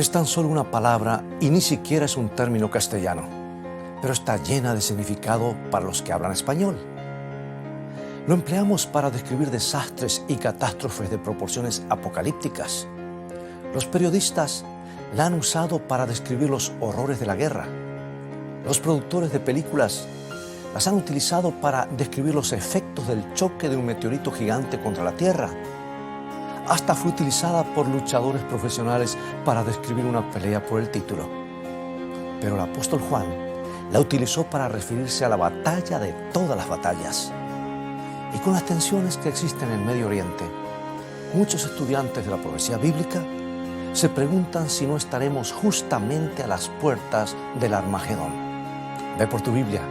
Es tan solo una palabra y ni siquiera es un término castellano, pero está llena de significado para los que hablan español. Lo empleamos para describir desastres y catástrofes de proporciones apocalípticas. Los periodistas la han usado para describir los horrores de la guerra. Los productores de películas las han utilizado para describir los efectos del choque de un meteorito gigante contra la Tierra. Hasta fue utilizada por luchadores profesionales para describir una pelea por el título. Pero el apóstol Juan la utilizó para referirse a la batalla de todas las batallas. Y con las tensiones que existen en el Medio Oriente, muchos estudiantes de la profecía bíblica se preguntan si no estaremos justamente a las puertas del Armagedón. Ve por tu Biblia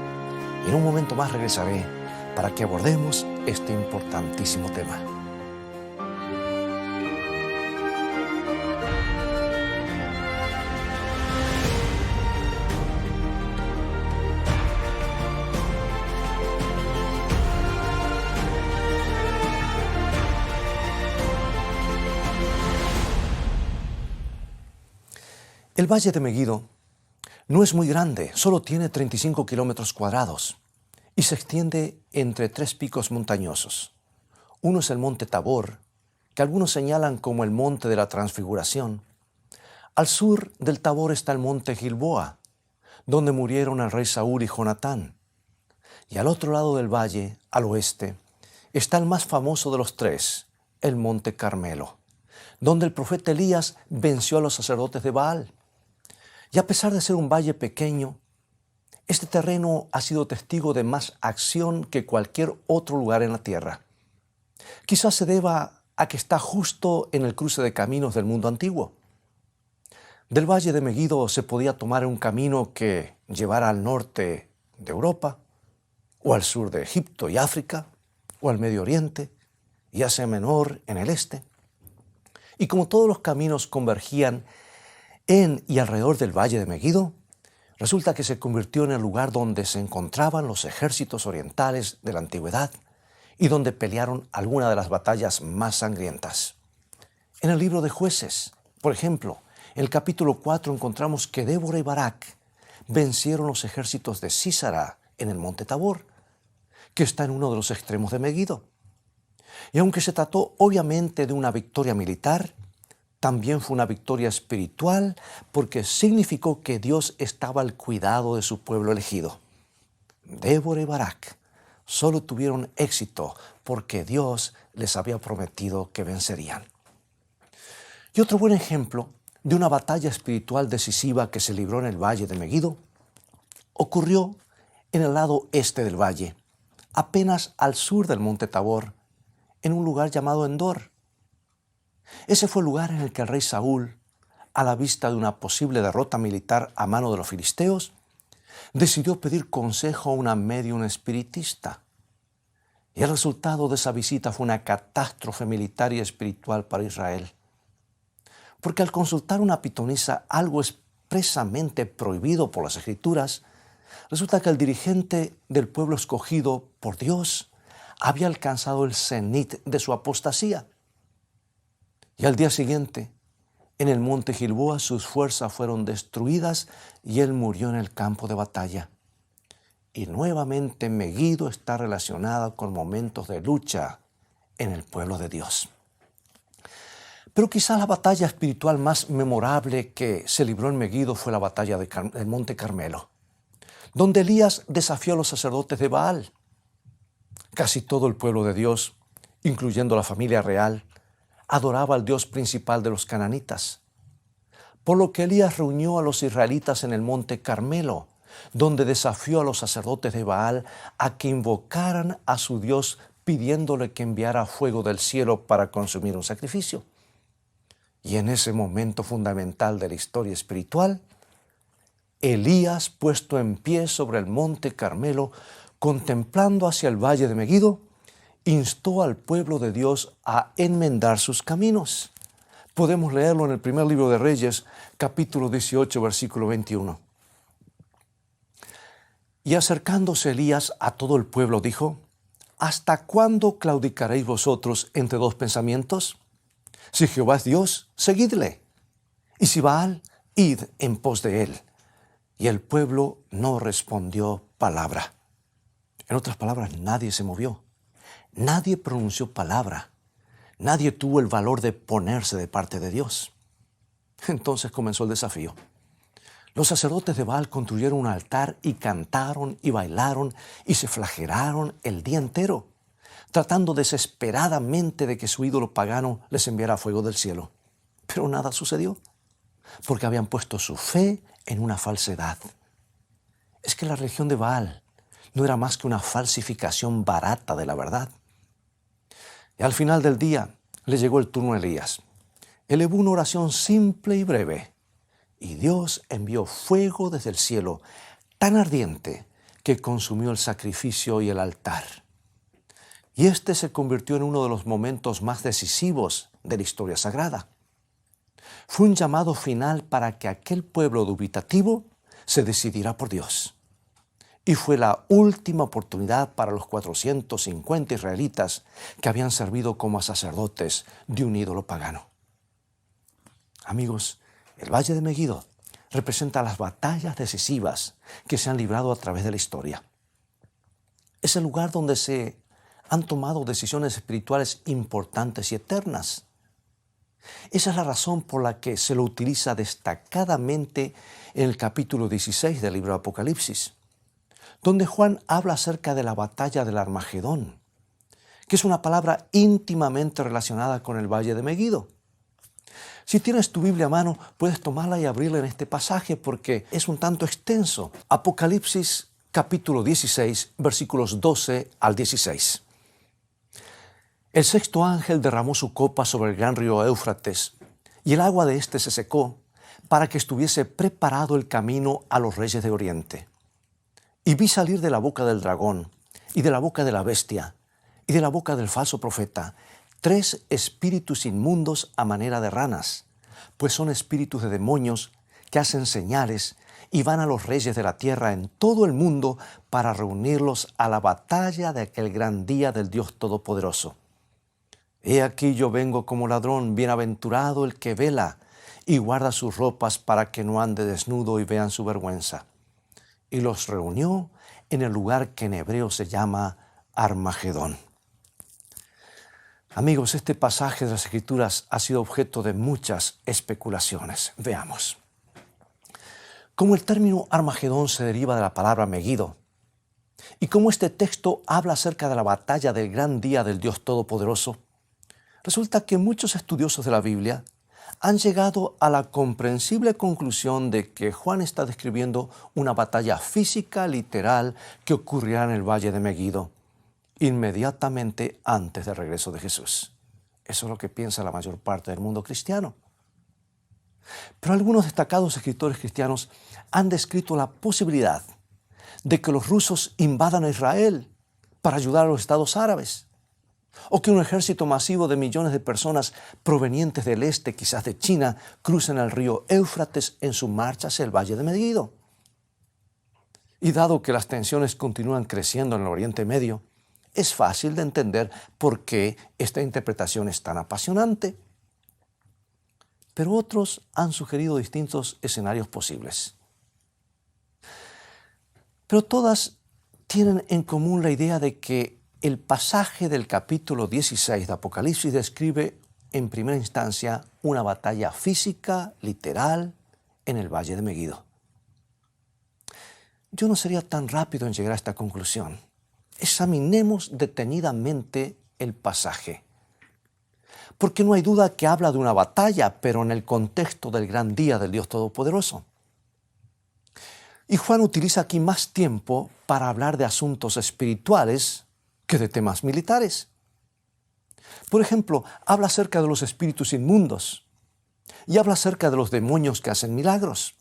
y en un momento más regresaré para que abordemos este importantísimo tema. El Valle de Meguido no es muy grande, solo tiene 35 kilómetros cuadrados y se extiende entre tres picos montañosos. Uno es el Monte Tabor, que algunos señalan como el Monte de la Transfiguración. Al sur del Tabor está el Monte Gilboa, donde murieron el rey Saúl y Jonatán. Y al otro lado del valle, al oeste, está el más famoso de los tres, el Monte Carmelo, donde el profeta Elías venció a los sacerdotes de Baal. Y a pesar de ser un valle pequeño, este terreno ha sido testigo de más acción que cualquier otro lugar en la tierra. Quizás se deba a que está justo en el cruce de caminos del mundo antiguo. Del Valle de Meguido se podía tomar un camino que llevara al norte de Europa, o al sur de Egipto y África, o al Medio Oriente, y Asia Menor en el este. Y como todos los caminos convergían en y alrededor del Valle de Meguido, resulta que se convirtió en el lugar donde se encontraban los ejércitos orientales de la antigüedad y donde pelearon algunas de las batallas más sangrientas. En el libro de Jueces, por ejemplo, en el capítulo 4 encontramos que Débora y Barak vencieron los ejércitos de Sísara en el Monte Tabor, que está en uno de los extremos de Meguido. Y aunque se trató obviamente de una victoria militar, también fue una victoria espiritual porque significó que Dios estaba al cuidado de su pueblo elegido. Débora y Barak solo tuvieron éxito porque Dios les había prometido que vencerían. Y otro buen ejemplo de una batalla espiritual decisiva que se libró en el Valle de Meguido ocurrió en el lado este del valle, apenas al sur del Monte Tabor, en un lugar llamado Endor. Ese fue el lugar en el que el rey Saúl, a la vista de una posible derrota militar a mano de los filisteos, decidió pedir consejo a una médium espiritista. Y el resultado de esa visita fue una catástrofe militar y espiritual para Israel. Porque al consultar una pitonisa algo expresamente prohibido por las Escrituras, resulta que el dirigente del pueblo escogido por Dios había alcanzado el cenit de su apostasía. Y al día siguiente, en el monte Gilboa, sus fuerzas fueron destruidas y él murió en el campo de batalla. Y nuevamente Meguido está relacionada con momentos de lucha en el pueblo de Dios. Pero quizás la batalla espiritual más memorable que se libró en Meguido fue la batalla del Monte Carmelo, donde Elías desafió a los sacerdotes de Baal. Casi todo el pueblo de Dios, incluyendo la familia real, adoraba al Dios principal de los cananitas. Por lo que Elías reunió a los israelitas en el Monte Carmelo, donde desafió a los sacerdotes de Baal a que invocaran a su Dios pidiéndole que enviara fuego del cielo para consumir un sacrificio. Y en ese momento fundamental de la historia espiritual, Elías, puesto en pie sobre el Monte Carmelo, contemplando hacia el Valle de Meguido, instó al pueblo de Dios a enmendar sus caminos. Podemos leerlo en el primer libro de Reyes, capítulo 18, versículo 21. Y acercándose Elías a todo el pueblo dijo: ¿Hasta cuándo claudicaréis vosotros entre dos pensamientos? Si Jehová es Dios, seguidle. Y si Baal, id en pos de él. Y el pueblo no respondió palabra. En otras palabras, nadie se movió. Nadie pronunció palabra. Nadie tuvo el valor de ponerse de parte de Dios. Entonces comenzó el desafío. Los sacerdotes de Baal construyeron un altar y cantaron y bailaron y se flagelaron el día entero, tratando desesperadamente de que su ídolo pagano les enviara fuego del cielo. Pero nada sucedió, porque habían puesto su fe en una falsedad. Es que la religión de Baal no era más que una falsificación barata de la verdad. Y al final del día le llegó el turno a Elías. Elevó una oración simple y breve, y Dios envió fuego desde el cielo tan ardiente que consumió el sacrificio y el altar. Y este se convirtió en uno de los momentos más decisivos de la historia sagrada. Fue un llamado final para que aquel pueblo dubitativo se decidiera por Dios. Y fue la última oportunidad para los 450 israelitas que habían servido como sacerdotes de un ídolo pagano. Amigos, el Valle de Megiddo representa las batallas decisivas que se han librado a través de la historia. Es el lugar donde se han tomado decisiones espirituales importantes y eternas. Esa es la razón por la que se lo utiliza destacadamente en el capítulo 16 del libro de Apocalipsis, donde Juan habla acerca de la batalla del Armagedón, que es una palabra íntimamente relacionada con el Valle de Megiddo. Si tienes tu Biblia a mano, puedes tomarla y abrirla en este pasaje porque es un tanto extenso. Apocalipsis capítulo 16, versículos 12 al 16. El sexto ángel derramó su copa sobre el gran río Éufrates, y el agua de éste se secó para que estuviese preparado el camino a los reyes de Oriente. Y vi salir de la boca del dragón, y de la boca de la bestia, y de la boca del falso profeta, 3 espíritus inmundos a manera de ranas, pues son espíritus de demonios que hacen señales y van a los reyes de la tierra en todo el mundo para reunirlos a la batalla de aquel gran día del Dios Todopoderoso. He aquí yo vengo como ladrón, bienaventurado el que vela y guarda sus ropas para que no ande desnudo y vean su vergüenza. Y los reunió en el lugar que en hebreo se llama Armagedón. Amigos, este pasaje de las Escrituras ha sido objeto de muchas especulaciones. Veamos. Como el término Armagedón se deriva de la palabra Megiddo, y como este texto habla acerca de la batalla del gran día del Dios Todopoderoso, resulta que muchos estudiosos de la Biblia han llegado a la comprensible conclusión de que Juan está describiendo una batalla física, literal, que ocurrirá en el Valle de Megiddo, inmediatamente antes del regreso de Jesús. Eso es lo que piensa la mayor parte del mundo cristiano. Pero algunos destacados escritores cristianos han descrito la posibilidad de que los rusos invadan a Israel para ayudar a los estados árabes, o que un ejército masivo de millones de personas provenientes del este, quizás de China, crucen el río Éufrates en su marcha hacia el Valle de Megiddo. Y dado que las tensiones continúan creciendo en el Oriente Medio, es fácil de entender por qué esta interpretación es tan apasionante. Pero otros han sugerido distintos escenarios posibles. Pero todas tienen en común la idea de que el pasaje del capítulo 16 de Apocalipsis describe en primera instancia una batalla física, literal, en el Valle de Megiddo. Yo no sería tan rápido en llegar a esta conclusión. Examinemos detenidamente el pasaje. Porque no hay duda que habla de una batalla, pero en el contexto del gran día del Dios Todopoderoso. Y Juan utiliza aquí más tiempo para hablar de asuntos espirituales que de temas militares. Por ejemplo, habla acerca de los espíritus inmundos y habla acerca de los demonios que hacen milagros.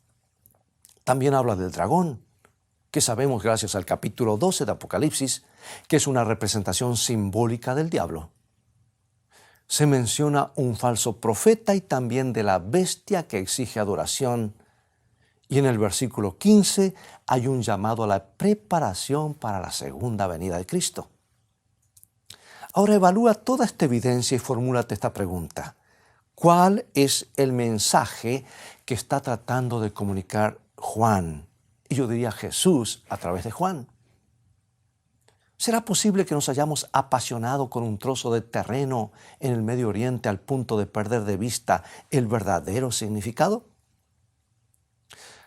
También habla del dragón, que sabemos gracias al capítulo 12 de Apocalipsis, que es una representación simbólica del diablo. Se menciona un falso profeta y también de la bestia que exige adoración. Y en el versículo 15 hay un llamado a la preparación para la segunda venida de Cristo. Ahora evalúa toda esta evidencia y formúlate esta pregunta. ¿Cuál es el mensaje que está tratando de comunicar Juan? Y yo diría Jesús a través de Juan. ¿Será posible que nos hayamos apasionado con un trozo de terreno en el Medio Oriente al punto de perder de vista el verdadero significado?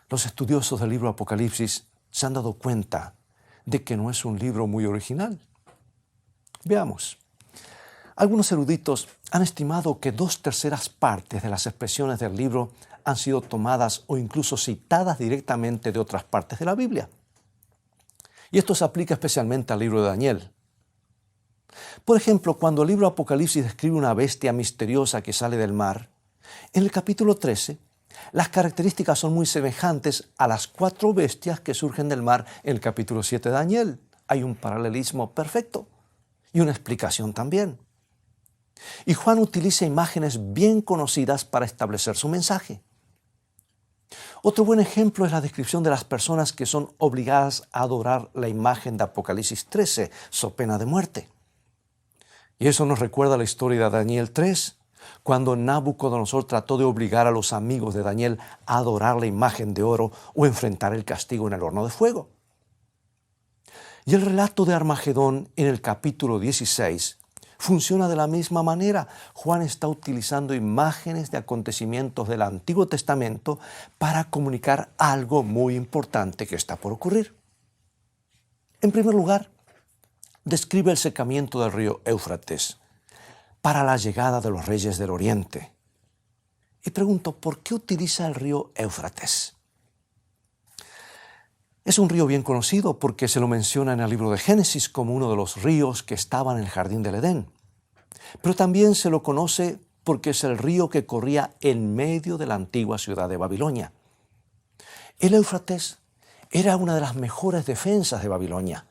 Los estudiosos del libro Apocalipsis se han dado cuenta de que no es un libro muy original. Veamos. Algunos eruditos han estimado que 2/3 partes de las expresiones del libro han sido tomadas o incluso citadas directamente de otras partes de la Biblia. Y esto se aplica especialmente al libro de Daniel. Por ejemplo, cuando el libro Apocalipsis describe una bestia misteriosa que sale del mar, en el capítulo 13, las características son muy semejantes a las 4 bestias que surgen del mar en el capítulo 7 de Daniel. Hay un paralelismo perfecto y una explicación también. Y Juan utiliza imágenes bien conocidas para establecer su mensaje. Otro buen ejemplo es la descripción de las personas que son obligadas a adorar la imagen de Apocalipsis 13, so pena de muerte. Y eso nos recuerda la historia de Daniel 3, cuando Nabucodonosor trató de obligar a los amigos de Daniel a adorar la imagen de oro o enfrentar el castigo en el horno de fuego. Y el relato de Armagedón en el capítulo 16 funciona de la misma manera. Juan está utilizando imágenes de acontecimientos del Antiguo Testamento para comunicar algo muy importante que está por ocurrir. En primer lugar, describe el secamiento del río Éufrates para la llegada de los reyes del Oriente. Y pregunto, ¿por qué utiliza el río Éufrates? Es un río bien conocido porque se lo menciona en el libro de Génesis como uno de los ríos que estaban en el jardín del Edén. Pero también se lo conoce porque es el río que corría en medio de la antigua ciudad de Babilonia. El Éufrates era una de las mejores defensas de Babilonia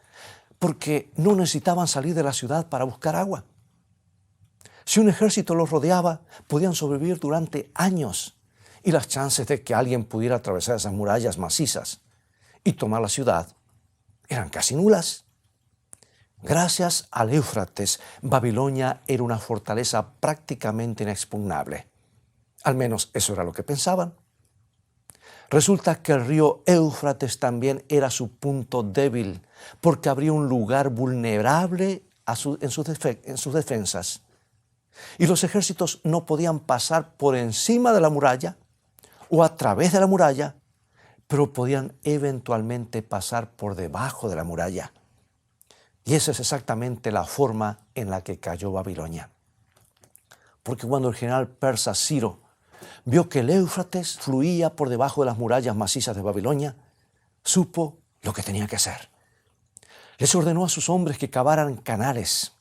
porque no necesitaban salir de la ciudad para buscar agua. Si un ejército los rodeaba, podían sobrevivir durante años y las chances de que alguien pudiera atravesar esas murallas macizas y tomar la ciudad eran casi nulas. Gracias al Éufrates, Babilonia era una fortaleza prácticamente inexpugnable. Al menos eso era lo que pensaban. Resulta que el río Éufrates también era su punto débil, porque habría un lugar vulnerable en sus defensas. Y los ejércitos no podían pasar por encima de la muralla o a través de la muralla, pero podían eventualmente pasar por debajo de la muralla. Y esa es exactamente la forma en la que cayó Babilonia. Porque cuando el general persa Ciro vio que el Éufrates fluía por debajo de las murallas macizas de Babilonia, supo lo que tenía que hacer. Les ordenó a sus hombres que cavaran canales,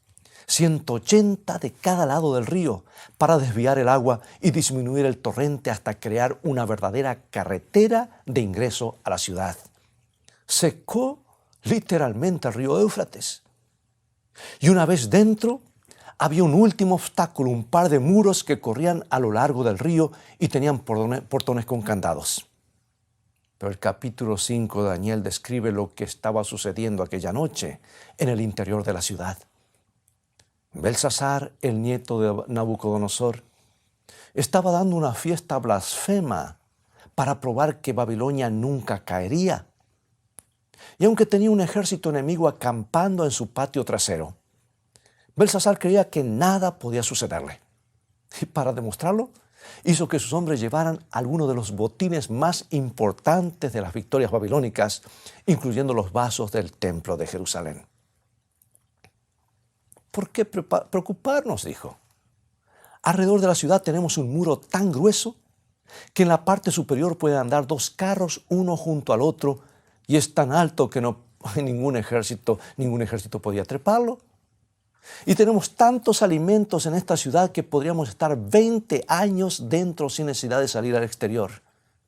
180 de cada lado del río, para desviar el agua y disminuir el torrente hasta crear una verdadera carretera de ingreso a la ciudad. Secó literalmente el río Éufrates. Y una vez dentro, había un último obstáculo, un par de muros que corrían a lo largo del río y tenían portones con candados. Pero el capítulo 5 de Daniel describe lo que estaba sucediendo aquella noche en el interior de la ciudad. Belsasar, el nieto de Nabucodonosor, estaba dando una fiesta blasfema para probar que Babilonia nunca caería. Y aunque tenía un ejército enemigo acampando en su patio trasero, Belsasar creía que nada podía sucederle. Y para demostrarlo, hizo que sus hombres llevaran algunos de los botines más importantes de las victorias babilónicas, incluyendo los vasos del templo de Jerusalén. ¿Por qué preocuparnos?, dijo. Alrededor de la ciudad tenemos un muro tan grueso que en la parte superior pueden andar 2 carros uno junto al otro y es tan alto que ningún ejército podía treparlo. Y tenemos tantos alimentos en esta ciudad que podríamos estar 20 años dentro sin necesidad de salir al exterior.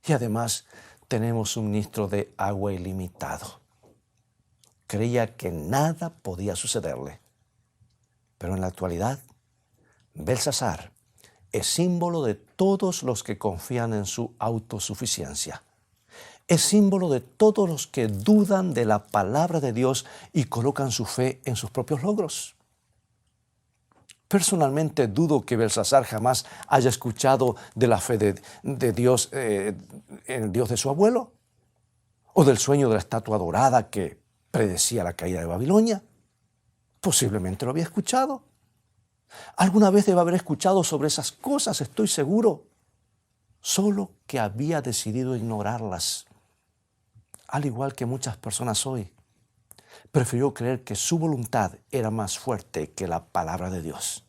Y además tenemos suministro de agua ilimitado. Creía que nada podía sucederle. Pero en la actualidad, Belsasar es símbolo de todos los que confían en su autosuficiencia. Es símbolo de todos los que dudan de la palabra de Dios y colocan su fe en sus propios logros. Personalmente dudo que Belsasar jamás haya escuchado de la fe de Dios, el Dios de su abuelo, o del sueño de la estatua dorada que predecía la caída de Babilonia. Posiblemente lo había escuchado. Alguna vez debe haber escuchado sobre esas cosas, estoy seguro. Solo que había decidido ignorarlas. Al igual que muchas personas hoy, prefirió creer que su voluntad era más fuerte que la palabra de Dios.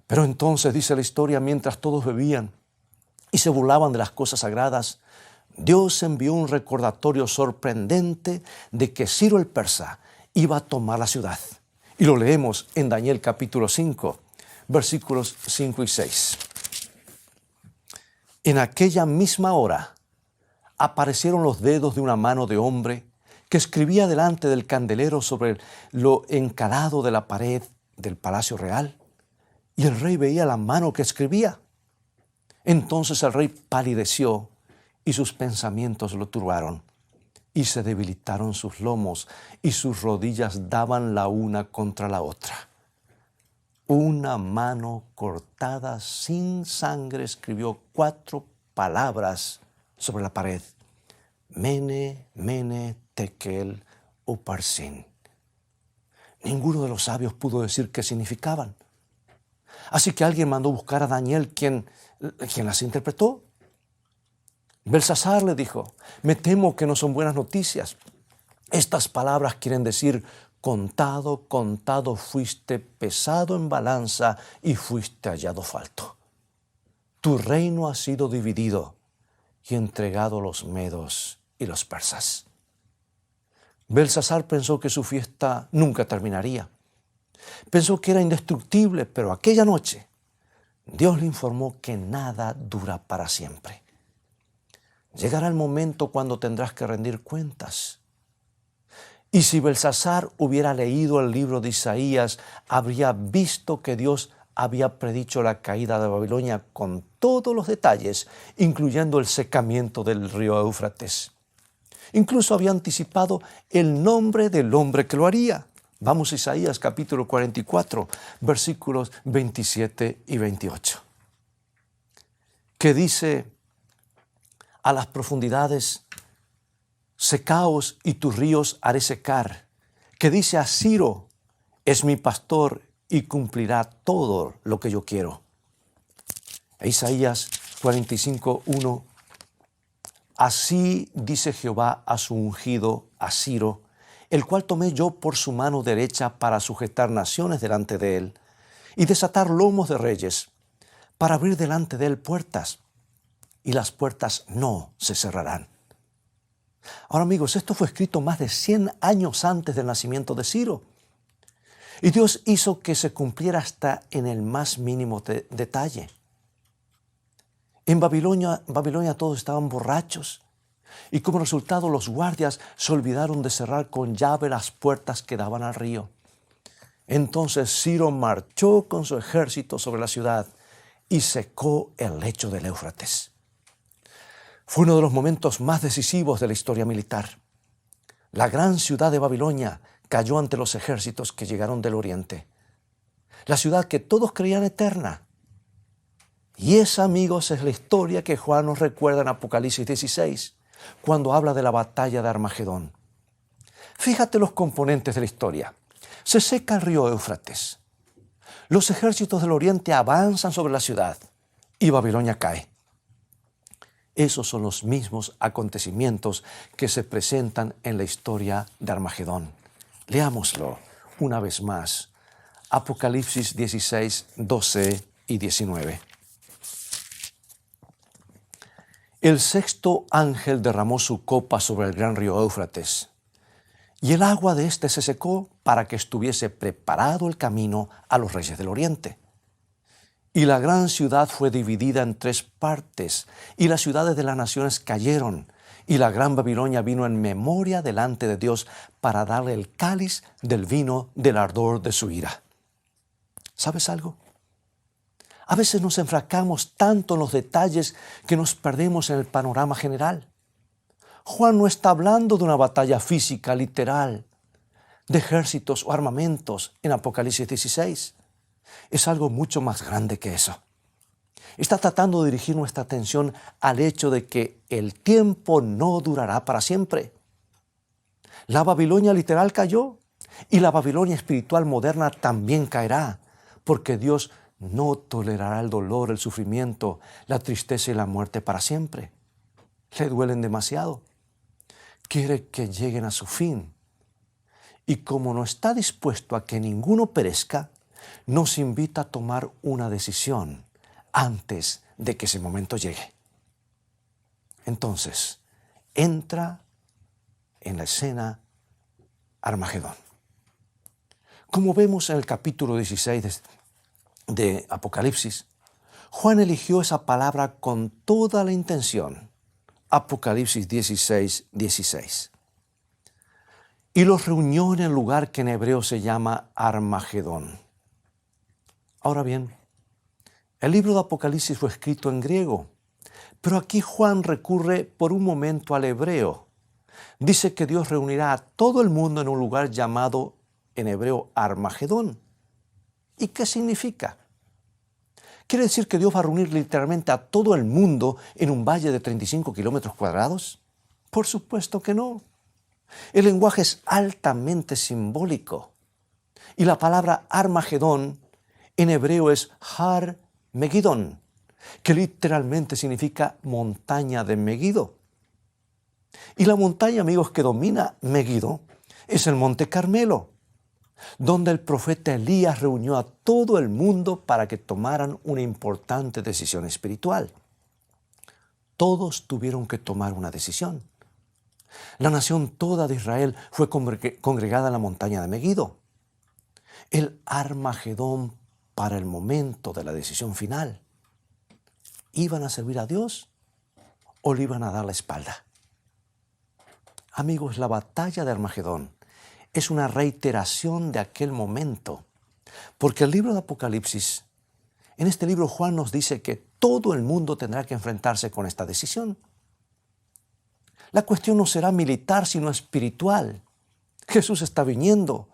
Pero entonces, dice la historia, mientras todos bebían y se burlaban de las cosas sagradas, Dios envió un recordatorio sorprendente de que Ciro el persa iba a tomar la ciudad. Y lo leemos en Daniel capítulo 5, versículos 5 y 6. En aquella misma hora aparecieron los dedos de una mano de hombre que escribía delante del candelero sobre lo encalado de la pared del palacio real. Y el rey veía la mano que escribía. Entonces el rey palideció y sus pensamientos lo turbaron. Y se debilitaron sus lomos y sus rodillas daban la una contra la otra. Una mano cortada sin sangre escribió 4 palabras sobre la pared. Mene, mene, tekel, uparsin. Ninguno de los sabios pudo decir qué significaban. Así que alguien mandó buscar a Daniel, quien las interpretó. Belsasar le dijo: me temo que no son buenas noticias. Estas palabras quieren decir: contado, contado fuiste, pesado en balanza y fuiste hallado falto. Tu reino ha sido dividido y entregado a los medos y los persas. Belsasar pensó que su fiesta nunca terminaría. Pensó que era indestructible, pero aquella noche Dios le informó que nada dura para siempre. Llegará el momento cuando tendrás que rendir cuentas. Y si Belsasar hubiera leído el libro de Isaías, habría visto que Dios había predicho la caída de Babilonia con todos los detalles, incluyendo el secamiento del río Éufrates. Incluso había anticipado el nombre del hombre que lo haría. Vamos a Isaías capítulo 44, versículos 27 y 28. Que dice: a las profundidades, secaos y tus ríos haré secar. Que dice a Ciro: es mi pastor y cumplirá todo lo que yo quiero. Isaías 45, 1. Así dice Jehová a su ungido, a Ciro, el cual tomé yo por su mano derecha para sujetar naciones delante de él y desatar lomos de reyes, para abrir delante de él puertas, y las puertas no se cerrarán. Ahora, amigos, esto fue escrito más de 100 años antes del nacimiento de Ciro. Y Dios hizo que se cumpliera hasta en el más mínimo detalle. En Babilonia todos estaban borrachos. Y como resultado, los guardias se olvidaron de cerrar con llave las puertas que daban al río. Entonces Ciro marchó con su ejército sobre la ciudad y secó el lecho del Éufrates. Fue uno de los momentos más decisivos de la historia militar. La gran ciudad de Babilonia cayó ante los ejércitos que llegaron del oriente. La ciudad que todos creían eterna. Y esa, amigos, es la historia que Juan nos recuerda en Apocalipsis 16, cuando habla de la batalla de Armagedón. Fíjate los componentes de la historia. Se seca el río Éufrates. Los ejércitos del oriente avanzan sobre la ciudad y Babilonia cae. Esos son los mismos acontecimientos que se presentan en la historia de Armagedón. Leámoslo una vez más. Apocalipsis 16, 12 y 19. El sexto ángel derramó su copa sobre el gran río Éufrates, y el agua de éste se secó para que estuviese preparado el camino a los reyes del oriente. Y la gran ciudad fue dividida en 3 partes, y las ciudades de las naciones cayeron, y la gran Babilonia vino en memoria delante de Dios para darle el cáliz del vino del ardor de su ira. ¿Sabes algo? A veces nos enfrascamos tanto en los detalles que nos perdemos en el panorama general. Juan no está hablando de una batalla física, literal, de ejércitos o armamentos en Apocalipsis 16. es algo mucho más grande que eso. Está tratando de dirigir nuestra atención al hecho de que el tiempo no durará para siempre. La Babilonia literal cayó y la Babilonia espiritual moderna también caerá, porque Dios no tolerará el dolor, el sufrimiento, la tristeza y la muerte para siempre. Le duelen demasiado. Quiere que lleguen a su fin. Y como no está dispuesto a que ninguno perezca, nos invita a tomar una decisión antes de que ese momento llegue. Entonces, entra en la escena Armagedón. Como vemos en el capítulo 16 de Apocalipsis, Juan eligió esa palabra con toda la intención. Apocalipsis 16, 16. Y los reunió en el lugar que en hebreo se llama Armagedón. Ahora bien, el libro de Apocalipsis fue escrito en griego, pero aquí Juan recurre por un momento al hebreo. Dice que Dios reunirá a todo el mundo en un lugar llamado en hebreo Armagedón. ¿Y qué significa? ¿Quiere decir que Dios va a reunir literalmente a todo el mundo en un valle de 35 kilómetros cuadrados? Por supuesto que no. El lenguaje es altamente simbólico. Y la palabra Armagedón en hebreo es Har Megidón, que literalmente significa montaña de Megido. Y la montaña, amigos, que domina Megido es el Monte Carmelo, donde el profeta Elías reunió a todo el mundo para que tomaran una importante decisión espiritual. Todos tuvieron que tomar una decisión. La nación toda de Israel fue congregada en la montaña de Megido. El Armagedón para el momento de la decisión final. ¿Iban a servir a Dios o le iban a dar la espalda? Amigos, la batalla de Armagedón es una reiteración de aquel momento, porque el libro de Apocalipsis, en este libro Juan nos dice que todo el mundo tendrá que enfrentarse con esta decisión. La cuestión no será militar, sino espiritual. Jesús está viniendo.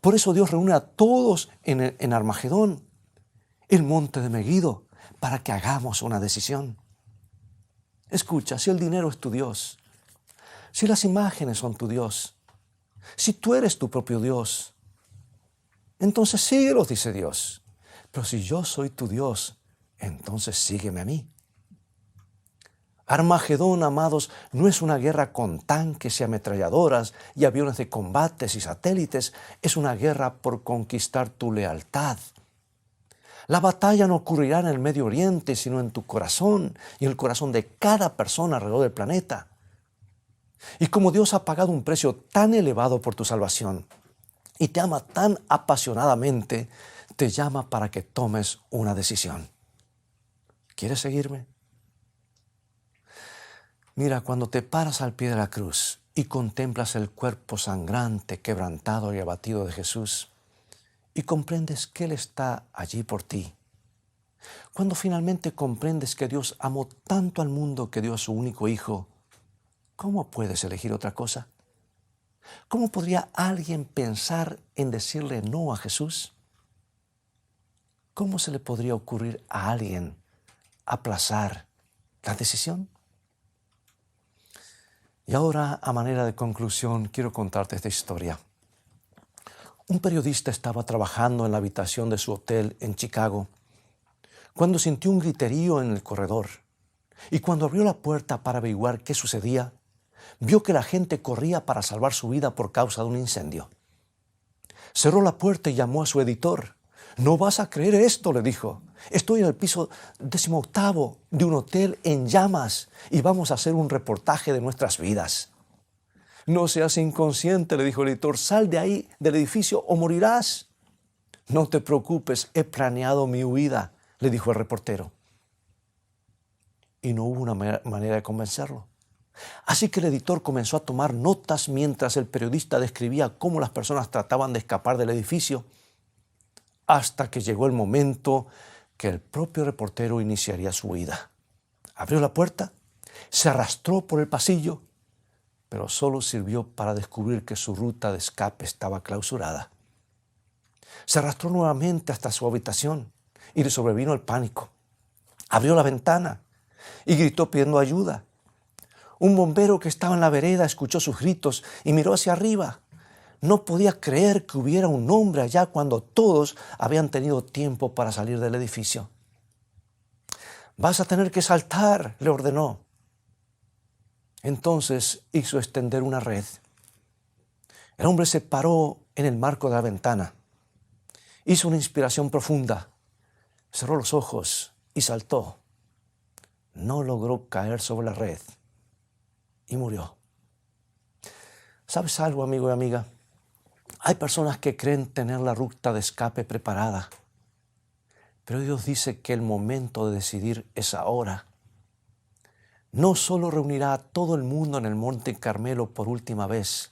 Por eso Dios reúne a todos en Armagedón, el monte de Megido, para que hagamos una decisión. Escucha, si el dinero es tu Dios, si las imágenes son tu Dios, si tú eres tu propio Dios, entonces síguelos, dice Dios. Pero si yo soy tu Dios, entonces sígueme a mí. Armagedón, amados, no es una guerra con tanques y ametralladoras y aviones de combates y satélites. Es una guerra por conquistar tu lealtad. La batalla no ocurrirá en el Medio Oriente, sino en tu corazón y en el corazón de cada persona alrededor del planeta. Y como Dios ha pagado un precio tan elevado por tu salvación y te ama tan apasionadamente, te llama para que tomes una decisión. ¿Quieres seguirme? Mira, cuando te paras al pie de la cruz y contemplas el cuerpo sangrante, quebrantado y abatido de Jesús y comprendes que Él está allí por ti, cuando finalmente comprendes que Dios amó tanto al mundo que dio a su único Hijo, ¿cómo puedes elegir otra cosa? ¿Cómo podría alguien pensar en decirle no a Jesús? ¿Cómo se le podría ocurrir a alguien aplazar la decisión? Y ahora, a manera de conclusión, quiero contarte esta historia. Un periodista estaba trabajando en la habitación de su hotel en Chicago cuando sintió un griterío en el corredor. Y cuando abrió la puerta para averiguar qué sucedía, vio que la gente corría para salvar su vida por causa de un incendio. Cerró la puerta y llamó a su editor. «No vas a creer esto», le dijo. «Estoy en el piso 18º de un hotel en llamas y vamos a hacer un reportaje de nuestras vidas». «No seas inconsciente», le dijo el editor. «Sal de ahí, del edificio, o morirás». «No te preocupes, he planeado mi huida», le dijo el reportero. Y no hubo una manera de convencerlo. Así que el editor comenzó a tomar notas mientras el periodista describía cómo las personas trataban de escapar del edificio, hasta que llegó el momento que el propio reportero iniciaría su huida. Abrió la puerta, se arrastró por el pasillo, pero solo sirvió para descubrir que su ruta de escape estaba clausurada. Se arrastró nuevamente hasta su habitación y le sobrevino el pánico. Abrió la ventana y gritó pidiendo ayuda. Un bombero que estaba en la vereda escuchó sus gritos y miró hacia arriba. No podía creer que hubiera un hombre allá cuando todos habían tenido tiempo para salir del edificio. «Vas a tener que saltar», le ordenó. Entonces hizo extender una red. El hombre se paró en el marco de la ventana. Hizo una inspiración profunda. Cerró los ojos y saltó. No logró caer sobre la red y murió. ¿Sabes algo, amigo y amiga? Hay personas que creen tener la ruta de escape preparada, pero Dios dice que el momento de decidir es ahora. No solo reunirá a todo el mundo en el Monte Carmelo por última vez,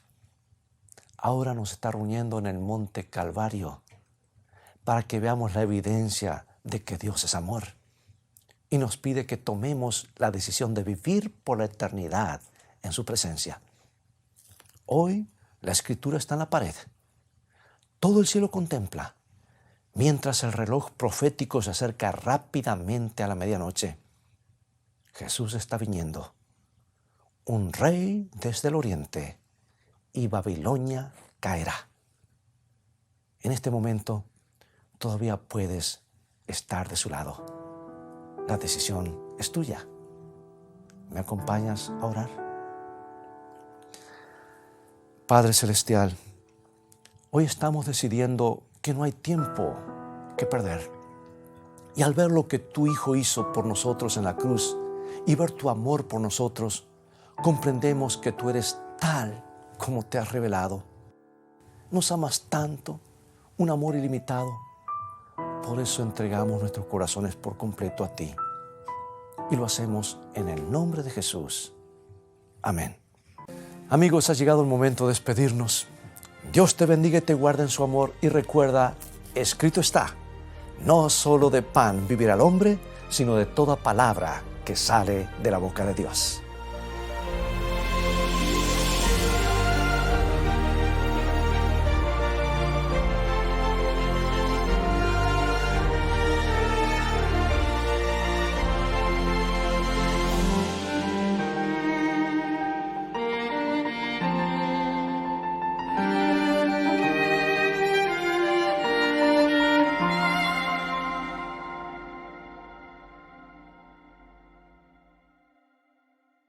ahora nos está reuniendo en el Monte Calvario para que veamos la evidencia de que Dios es amor. Y nos pide que tomemos la decisión de vivir por la eternidad en su presencia. Hoy la Escritura está en la pared. Todo el cielo contempla, mientras el reloj profético se acerca rápidamente a la medianoche. Jesús está viniendo, un rey desde el oriente, y Babilonia caerá. En este momento todavía puedes estar de su lado. La decisión es tuya. ¿Me acompañas a orar? Padre Celestial, hoy estamos decidiendo que no hay tiempo que perder. Y al ver lo que tu Hijo hizo por nosotros en la cruz y ver tu amor por nosotros, comprendemos que tú eres tal como te has revelado. Nos amas tanto, un amor ilimitado. Por eso entregamos nuestros corazones por completo a ti. Y lo hacemos en el nombre de Jesús. Amén. Amigos, ha llegado el momento de despedirnos. Dios te bendiga y te guarde en su amor. Y recuerda, escrito está, no solo de pan vivirá el hombre, sino de toda palabra que sale de la boca de Dios.